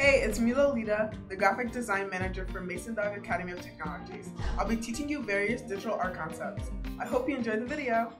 Hey, it's me Lolita, the graphic design manager for Masondogg Academy of Technologies. I'll be teaching you various digital art concepts. I hope you enjoyed the video.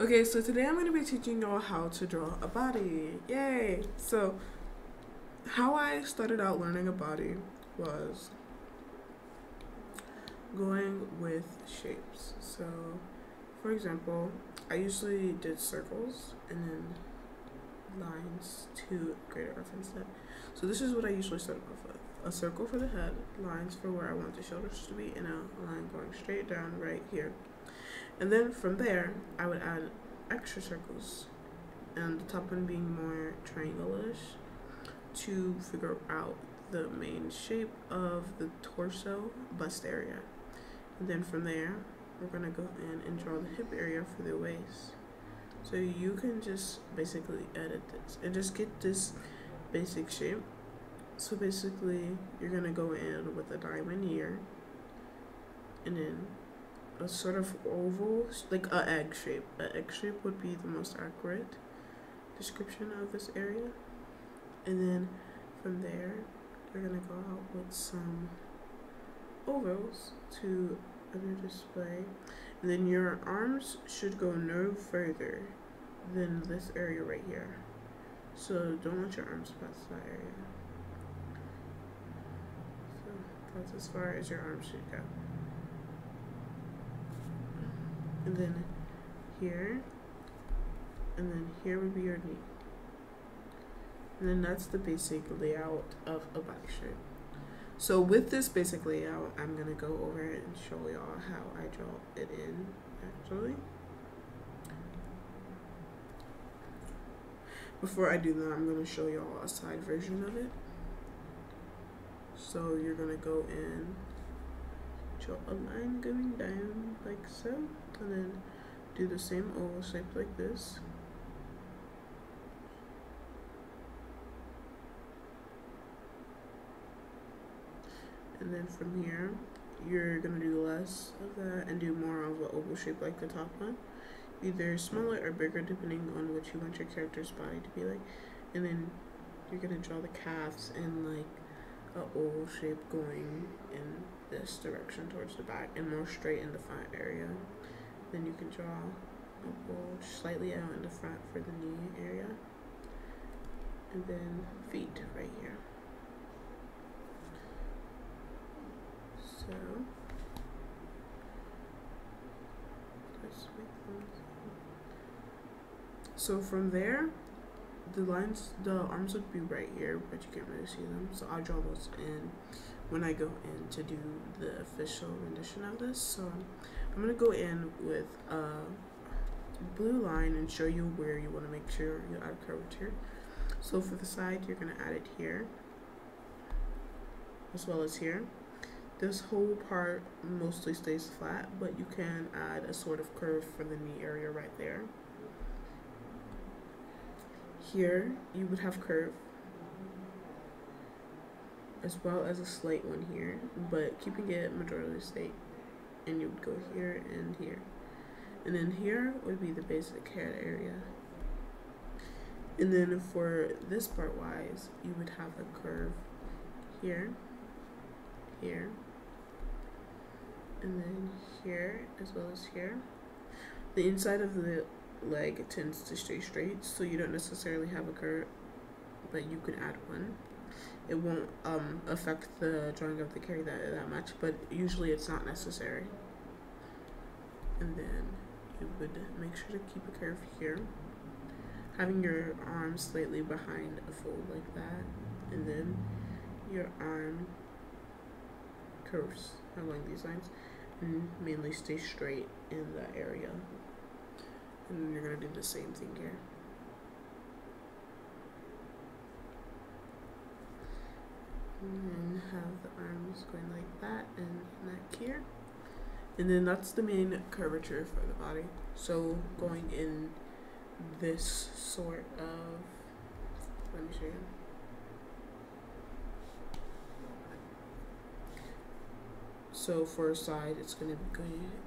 Okay, so today I'm going to be teaching y'all how to draw a body. Yay! So, how I started out learning a body was going with shapes. So, for example, I usually did circles and then lines to create a reference set. So this is what I usually start off with. A circle for the head, lines for where I want the shoulders to be, and a line going straight down right here. And then from there, I would add extra circles, and the top one being more triangle-ish to figure out the main shape of the torso, bust area. And then from there, we're gonna go in and draw the hip area for the waist. So you can just basically edit this and just get this basic shape. So basically, you're gonna go in with a diamond here, and then a sort of oval, like an egg shape. An egg shape would be the most accurate description of this area. And then from there, you're gonna go out with some ovals to under display. And then your arms should go no further than this area right here. So don't let your arms pass that area. So that's as far as your arms should go. And then here, and then here would be your knee. And then that's the basic layout of a body shape. So with this basic layout, I'm gonna go over it and show y'all how I draw it in, actually. Before I do that, I'm gonna show y'all a side version of it. So you're gonna go in, draw a line going down like so, and then do the same oval shape like this. And then from here, you're gonna do less of that and do more of an oval shape like the top one. Either smaller or bigger depending on what you want your character's body to be like. And then you're gonna draw the calves in like an oval shape going in this direction towards the back and more straight in the front area. Then you can draw a bulge slightly out in the front for the knee area. And then feet right here. So let's make them. So from there, the arms would be right here, but you can't really see them. So I'll draw those in when I go in to do the official rendition of this. So I'm gonna go in with a blue line and show you where you want to make sure you add curvature. So for the side, you're gonna add it here, as well as here. This whole part mostly stays flat, but you can add a sort of curve for the knee area right there. Here, you would have curve, as well as a slight one here, but keeping it majority state. And you would go here and here. And then here would be the basic head area. And then for this part wise, you would have a curve here, here, and then here, as well as here. The inside of the leg tends to stay straight, so you don't necessarily have a curve, but you can add one. It won't affect the drawing of the carry that much, but usually it's not necessary. And then you would make sure to keep a curve here, having your arm slightly behind a fold like that, and then your arm curves along these lines and mainly stay straight in that area. And then you're gonna do the same thing here. And then have the arms going like that and neck here. And then that's the main curvature for the body. So going in this sort of, let me show you. So for a side, it's going to be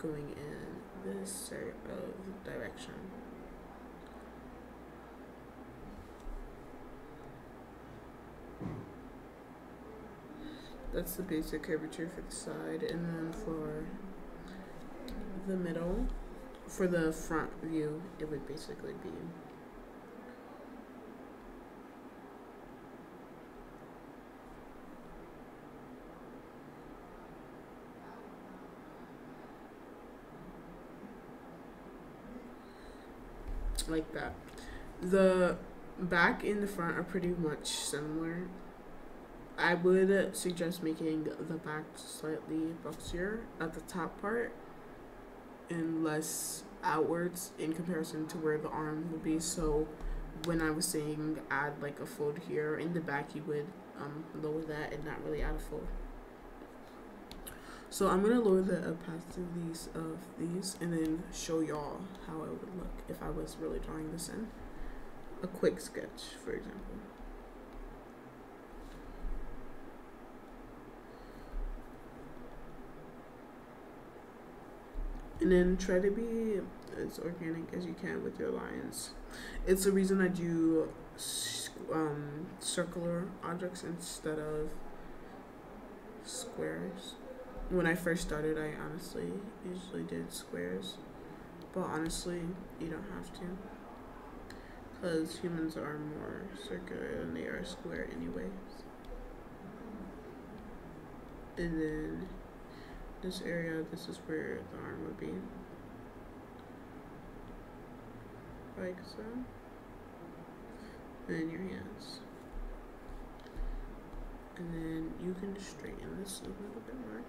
going in this sort of direction. That's the basic curvature for the side, and then for the middle, for the front view, it would basically be like that. The back and the front are pretty much similar. I would suggest making the back slightly boxier at the top part and less outwards in comparison to where the arm would be. So when I was saying add like a fold here in the back, you would lower that and not really add a fold. So I'm gonna lower the opacities of these and then show y'all how it would look if I was really drawing this in. A quick sketch, for example. And then try to be as organic as you can with your lines. It's the reason I do circular objects instead of squares. When I first started, I honestly usually did squares, but honestly, you don't have to, because humans are more circular than they are square anyways. And then this area, this is where the arm would be, like so, and then your hands. And then you can straighten this a little bit more.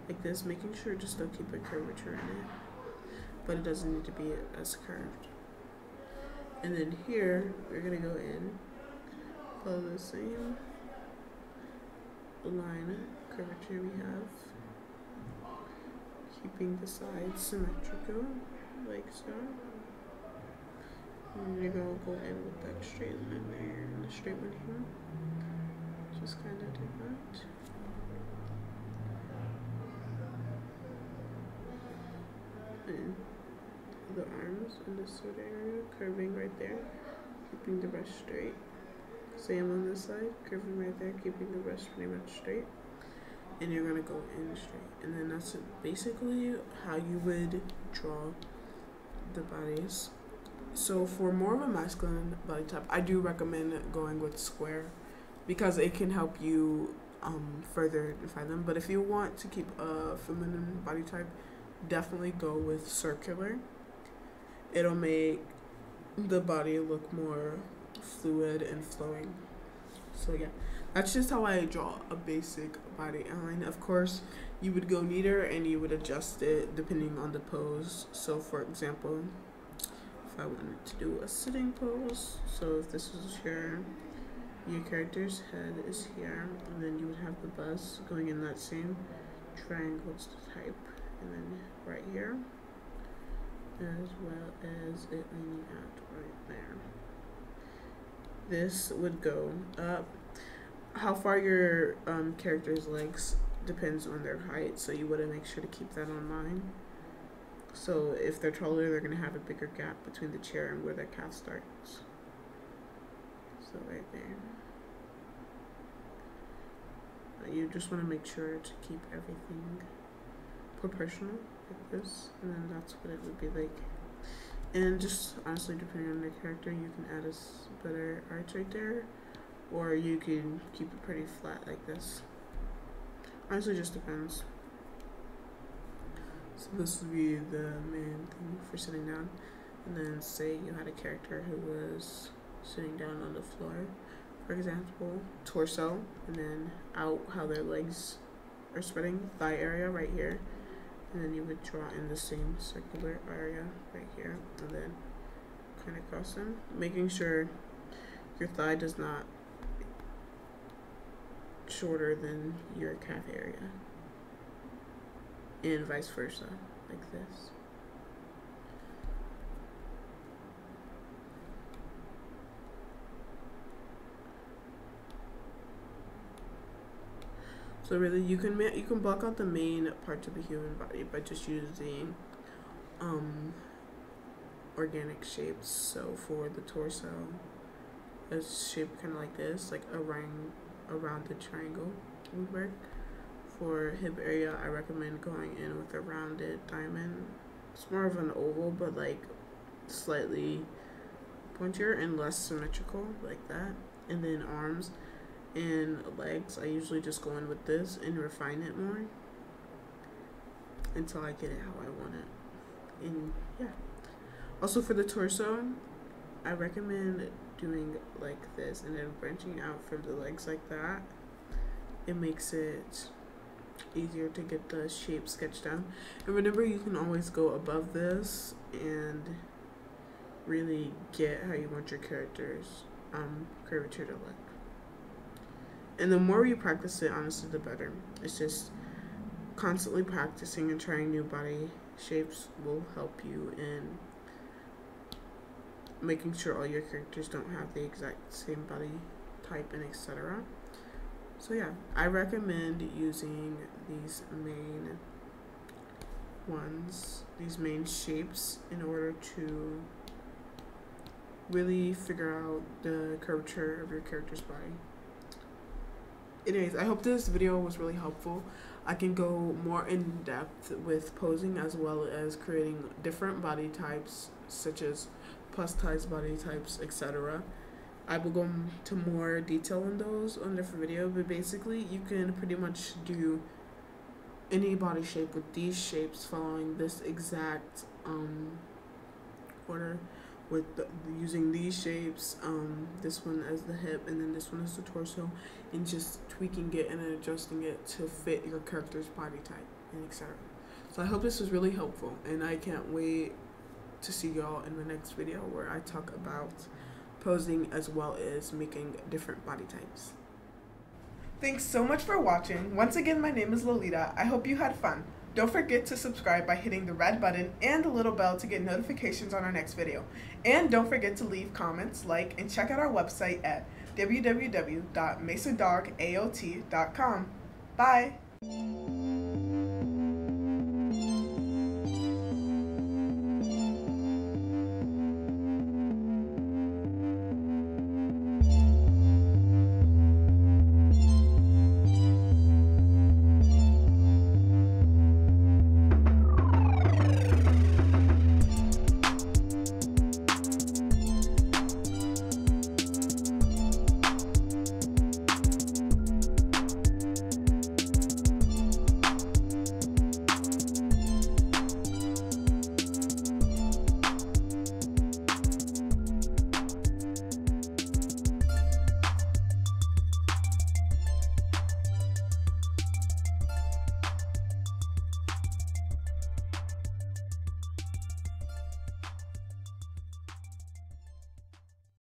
Like this, making sure to still keep a curvature in it, but it doesn't need to be as curved. And then here, we're gonna go in, follow the same line curvature we have, keeping the sides symmetrical, like so. And you're gonna go in with that straight line there and the straight one here. Just kind of do that. And the arms in this sort of area, curving right there, keeping the brush straight. Same on this side, curving right there, keeping the brush pretty much straight. And you're gonna go in straight. And then that's basically how you would draw the bodies. So for more of a masculine body type, I do recommend going with square because it can help you further define them. But if you want to keep a feminine body type, definitely go with circular. It'll make the body look more fluid and flowing. So yeah, that's just how I draw a basic body outline. Of course, you would go neater and you would adjust it depending on the pose. So for example, if I wanted to do a sitting pose, so if this is your character's head is here, and then you would have the buzz going in that same triangle type, and then right here, as well as it leaning out right there. This would go up. How far your character's legs depends on their height, so you want to make sure to keep that in mind. So if they're taller, they're going to have a bigger gap between the chair and where their calf starts. So right there. You just want to make sure to keep everything proportional like this, and then that's what it would be like. And just honestly, depending on the character, you can add a better arch right there, or you can keep it pretty flat like this. Honestly, just depends. So this would be the main thing for sitting down, and then say you had a character who was sitting down on the floor, for example, torso, and then out how their legs are spreading, thigh area right here, and then you would draw in the same circular area right here, and then kind of cross them, making sure your thigh does not shorter than your calf area, and vice versa, like this. So really, you can block out the main parts of the human body by just using organic shapes. So for the torso, a shape kind of like this, like a rounded triangle would work. For hip area, I recommend going in with a rounded diamond. It's more of an oval, but like slightly pointier and less symmetrical, like that. And then arms and legs, I usually just go in with this and refine it more until I get it how I want it. And yeah. Also for the torso, I recommend doing like this and then branching out from the legs like that. It makes it easier to get the shape sketched down. And remember, you can always go above this and really get how you want your character's curvature to look. And the more you practice it, honestly, the better. It's just constantly practicing and trying new body shapes will help you in making sure all your characters don't have the exact same body type and etc. So yeah, I recommend using these main ones, these main shapes, in order to really figure out the curvature of your character's body. Anyways, I hope this video was really helpful. I can go more in depth with posing as well as creating different body types, such as plus-size body types, etc. I will go into more detail on those on a different video, but basically you can pretty much do any body shape with these shapes following this exact order, with using these shapes, this one as the hip and then this one as the torso, and just tweaking it and adjusting it to fit your character's body type and etc. So I hope this was really helpful, and I can't wait to see y'all in the next video where I talk about posing as well as making different body types. Thanks so much for watching. Once again, my name is Lolita. I hope you had fun. Don't forget to subscribe by hitting the red button and the little bell to get notifications on our next video. And don't forget to leave comments, like, and check out our website at www.masondoggaot.com. Bye!